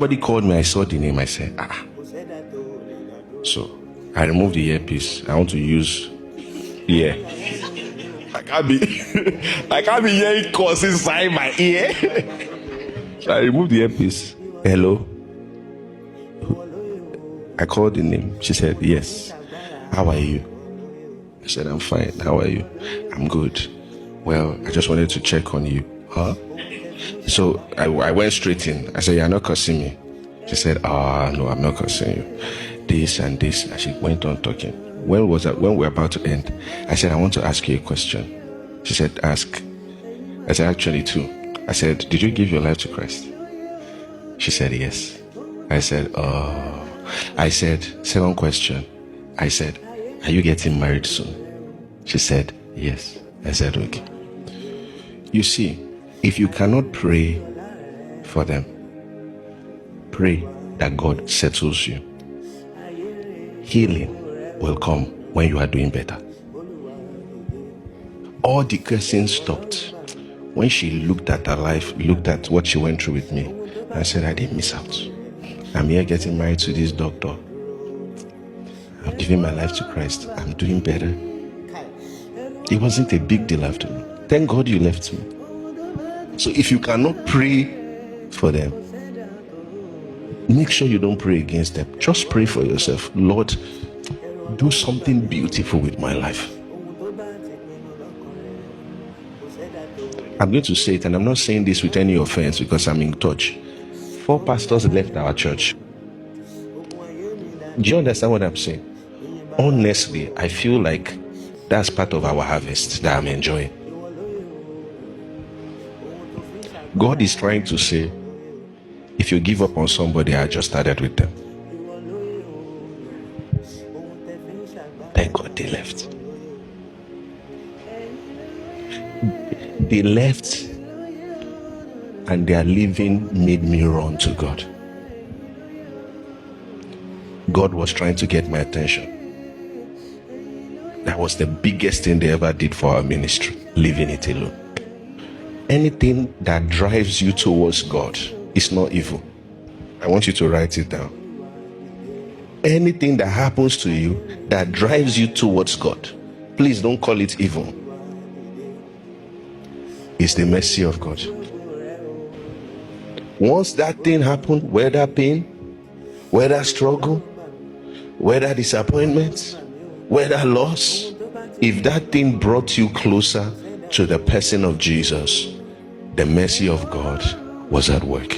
Somebody called me, I saw the name, I said, ah. So I removed the earpiece. I want to use ear. I can't be hearing calls inside my ear. So I removed the earpiece. Hello. I called the name. She said, yes. How are you? I said, I'm fine. How are you? I'm good. Well, I just wanted to check on you. Huh? So I went straight in. I said, you're not cursing me. She said, no, I'm not cursing you. This and this. And she went on talking. When we're about to end, I said, I want to ask you a question. She said, ask. I said, actually two. I said, did you give your life to Christ? She said, yes. I said, second question. I said, are you getting married soon? She said, yes. I said, okay. You see, if you cannot pray for them, pray that God settles you. Healing will come when you are doing better. All the cursing stopped when she looked at her life, looked at what she went through with me, and said, I didn't miss out. I'm here getting married to this doctor. I'm giving my life to Christ. I'm doing better. It wasn't a big deal after me. Thank God you left me. So if you cannot pray for them, make sure you don't pray against them. Just pray for yourself. Lord, do something beautiful with my life. I'm going to say it, and I'm not saying this with any offense because I'm in touch. 4 pastors left our church. Do you understand what I'm saying? Honestly, I feel like that's part of our harvest that I'm enjoying. God is trying to say, if you give up on somebody, I just started with them. Thank God they left. They left, and their living made me run to God. God was trying to get my attention. That was the biggest thing they ever did for our ministry, leaving it alone. Anything that drives you towards God is not evil. I want you to write it down. Anything that happens to you that drives you towards God, please don't call it evil. It's the mercy of God. Once that thing happened, whether pain, whether struggle, whether disappointment, whether loss, if that thing brought you closer to the person of Jesus, the mercy of God was at work.